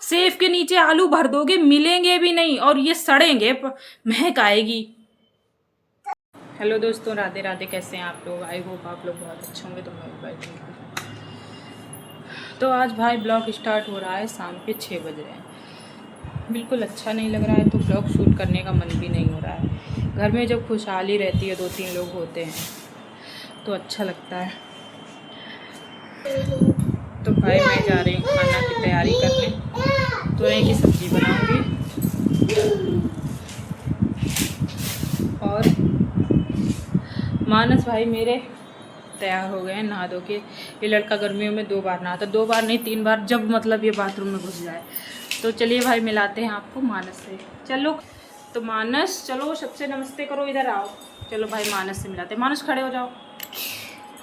Safe के नीचे आलू भर दोगे, मिलेंगे भी नहीं और ये सड़ेंगे, महक आएगी। हेलो दोस्तों, राधे राधे। कैसे हैं आप लोग? आई होप आप लोग बहुत अच्छे होंगे। तो मैं बैठी हूँ। तो आज भाई ब्लॉग स्टार्ट हो रहा है, शाम के 6 बज रहे हैं। बिल्कुल अच्छा नहीं लग रहा है, तो ब्लॉग शूट करने का मन भी नहीं हो रहा है। घर में जब खुशहाली रहती है, 2-3 लोग होते हैं तो अच्छा लगता है। तो भाई मैं जा रही हूँ खाना की तैयारी करने। तुरई की सब्ज़ी बनाऊँगी और मानस भाई मेरे तैयार हो गए हैं नहा धो के। ये लड़का गर्मियों में 2 बार नहाता, 2 बार नहीं 3 बार, जब मतलब ये बाथरूम में घुस जाए। तो चलिए भाई मिलाते हैं आपको मानस से। चलो तो मानस, चलो सबसे नमस्ते करो, इधर आओ। चलो भाई मानस से मिलाते हैं। मानस खड़े हो जाओ।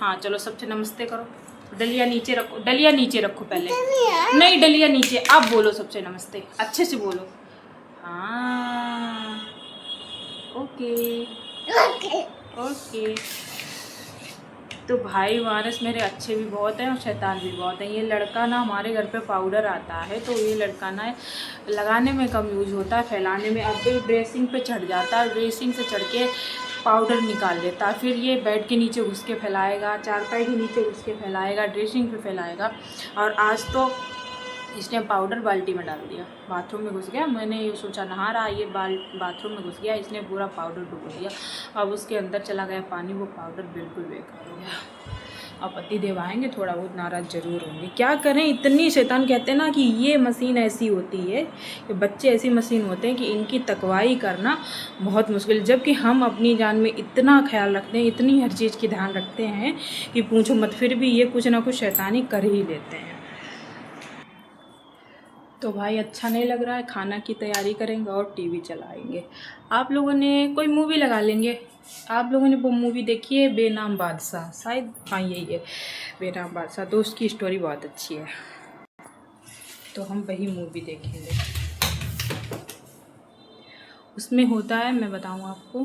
हाँ चलो सबसे नमस्ते करो। डलिया नीचे रखो, डलिया नीचे रखो पहले। नहीं डलिया नीचे, आप बोलो सबसे नमस्ते, अच्छे से बोलो। हाँ ओके ओके। तो भाई मानस मेरे अच्छे भी बहुत हैं और शैतान भी बहुत हैं। ये लड़का ना हमारे घर पे पाउडर आता है, तो ये लड़का ना लगाने में कम यूज होता है, फैलाने में। अब ड्रेसिंग पे चढ़ जाता है, ड्रेसिंग से चढ़ के पाउडर निकाल लेता है। फिर ये बेड के नीचे घुस के फैलाएगा, चारपाई के नीचे घुस के फैलाएगा, ड्रेसिंग पे फैलाएगा। और आज तो इसने पाउडर बाल्टी में डाल दिया, बाथरूम में घुस गया। मैंने ये सोचा नहा रहा, ये बाथरूम में घुस गया, इसने पूरा पाउडर डुबो दिया। अब उसके अंदर चला गया पानी, वो पाउडर बिल्कुल बेकार हो गया। अब पति देव आएंगे, थोड़ा बहुत नाराज़ जरूर होंगे। क्या करें, इतनी शैतान। कहते हैं ना कि ये मशीन ऐसी होती है कि बच्चे ऐसी मशीन होते हैं कि इनकी तकवाई करना बहुत मुश्किल। जबकि हम अपनी जान में इतना ख्याल रखते हैं, इतनी हर चीज़ की ध्यान रखते हैं कि पूछो मत, फिर भी ये कुछ ना कुछ शैतानी कर ही लेते हैं। तो भाई अच्छा नहीं लग रहा है, खाना की तैयारी करेंगे और टीवी चलाएंगे। आप लोगों ने कोई मूवी लगा लेंगे। आप लोगों ने वो मूवी देखी है बेनाम बादशाह? शायद हाँ यही है बेनाम बादशाह। तो उसकी स्टोरी बहुत अच्छी है, तो हम वही मूवी देखेंगे। उसमें होता है, मैं बताऊँ आपको,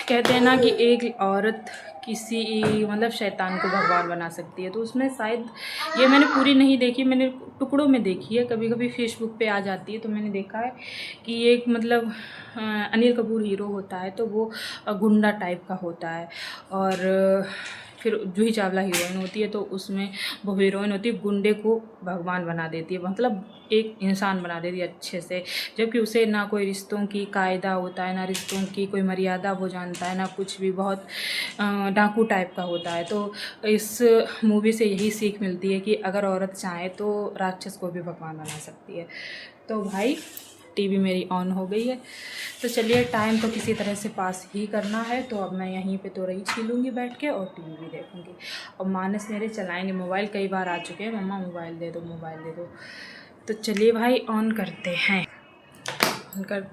कहते हैं ना कि एक औरत किसी मतलब शैतान को भगवान बना सकती है। तो उसमें शायद, ये मैंने पूरी नहीं देखी, मैंने टुकड़ों में देखी है, कभी कभी फेसबुक पे आ जाती है। तो मैंने देखा है कि एक मतलब अनिल कपूर हीरो होता है, तो वो गुंडा टाइप का होता है। और फिर जूही चावला हीरोइन होती है, तो उसमें वो हीरोइन होती है, गुंडे को भगवान बना देती है, मतलब एक इंसान बना देती है अच्छे से। जबकि उसे ना कोई रिश्तों की कायदा होता है, ना रिश्तों की कोई मर्यादा वो जानता है, ना कुछ भी, बहुत डाकू टाइप का होता है। तो इस मूवी से यही सीख मिलती है कि अगर औरत चाहे तो राक्षस को भी भगवान बना सकती है। तो भाई टीवी मेरी ऑन हो गई है, तो चलिए टाइम तो किसी तरह से पास ही करना है। तो अब मैं यहीं पे तोरई छीलूँगी बैठ के और टीवी भी देखूँगी। और मानस मेरे चलाएंगे मोबाइल, कई बार आ चुके हैं, मम्मा मोबाइल दे दो, मोबाइल दे दो। तो चलिए भाई ऑन करते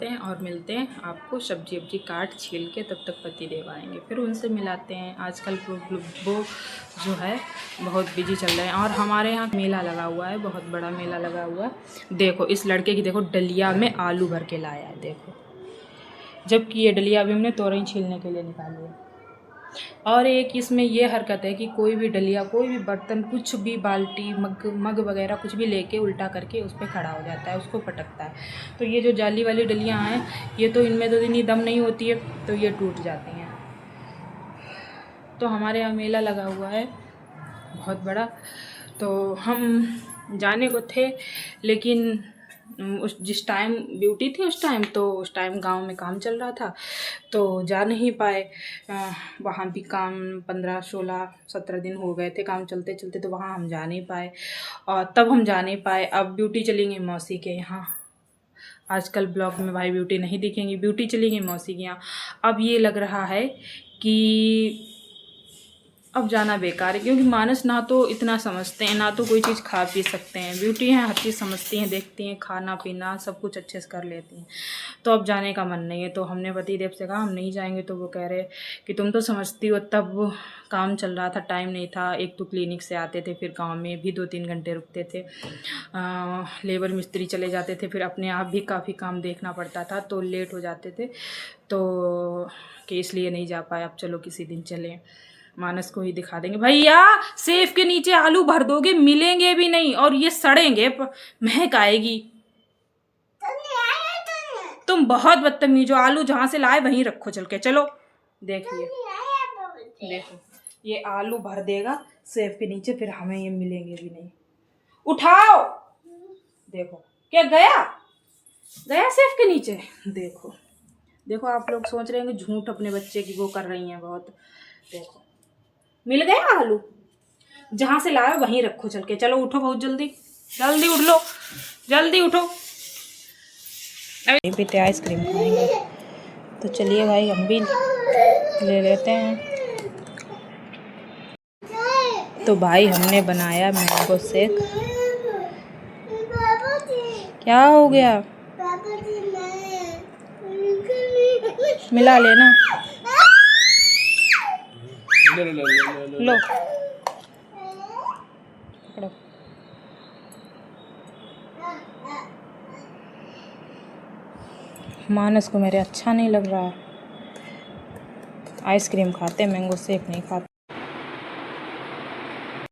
हैं और मिलते हैं आपको। सब्जी वब्जी काट छील के तब तक पति देव आएंगे, फिर उनसे मिलाते हैं। आजकल वो जो है बहुत बिजी चल रहे हैं। और हमारे यहाँ मेला लगा हुआ है, बहुत बड़ा मेला लगा हुआ है। देखो इस लड़के की, देखो डलिया में आलू भर के लाया है, देखो। जबकि ये डलिया अभी हमने तोरई छीलने के लिए निकाली है। और एक इसमें ये हरकत है कि कोई भी डलिया, कोई भी बर्तन, कुछ भी बाल्टी, मग वगैरह कुछ भी लेके उल्टा करके उस पर खड़ा हो जाता है, उसको पटकता है। तो ये जो जाली वाली डलियाँ हैं, ये तो इनमें तो इतनी दम नहीं होती है, तो ये टूट जाती हैं। तो हमारे यहाँ मेला लगा हुआ है बहुत बड़ा, तो हम जाने को थे, लेकिन उस जिस टाइम ड्यूटी थी उस टाइम गांव में काम चल रहा था, तो जा नहीं पाए। वहाँ भी काम 15, 16, 17 दिन हो गए थे काम चलते चलते, तो वहाँ हम जा नहीं पाए। और तब हम जा नहीं पाए। अब ब्यूटी चलेंगे मौसी के यहाँ। आजकल ब्लॉग में भाई ब्यूटी नहीं दिखेंगी, ब्यूटी चलेंगे मौसी के यहाँ। अब ये लग रहा है कि अब जाना बेकार है, क्योंकि मानस ना तो इतना समझते हैं, ना तो कोई चीज़ खा पी सकते हैं। ब्यूटी हैं, हर चीज़ समझती हैं, देखती हैं, खाना पीना सब कुछ अच्छे से कर लेती हैं। तो अब जाने का मन नहीं है। तो हमने पति देव से कहा हम नहीं जाएंगे। तो वो कह रहे कि तुम तो समझती हो, तब काम चल रहा था, टाइम नहीं था। एक तो क्लिनिक से आते थे, फिर गाँव में भी 2-3 घंटे रुकते थे, लेबर मिस्त्री चले जाते थे, फिर अपने आप भी काफ़ी काम देखना पड़ता था, तो लेट हो जाते थे। तो कि इसलिए नहीं जा पाए, अब चलो किसी दिन चलें। मानस को ही दिखा देंगे। भैया सेफ के नीचे आलू भर दोगे, मिलेंगे भी नहीं और ये सड़ेंगे, महक आएगी। तुम बहुत बदतमीज हो। आलू जहां से लाए वहीं रखो चल के। चलो देखिए, देखो ये आलू भर देगा सेफ के नीचे, फिर हमें ये मिलेंगे भी नहीं। उठाओ, देखो क्या गया सेफ के नीचे। देखो देखो, आप लोग सोच रहे हैं कि झूठ अपने बच्चे की वो कर रही हैं बहुत। देखो मिल गया आलू, जहां से लाए वहीं रखो चल के। चलो उठो, बहुत जल्दी जल्दी उठ लो, जल्दी उठो। बेटे आइसक्रीम खाएंगे तो चलिए भाई हम भी ले लेते हैं। तो भाई हमने बनाया मैंगो शेक। क्या हो गया? मिला लेना। लो पकड़ो। मानस को मेरे अच्छा नहीं लग रहा है, आइसक्रीम खाते मैंगो शेक नहीं खाते।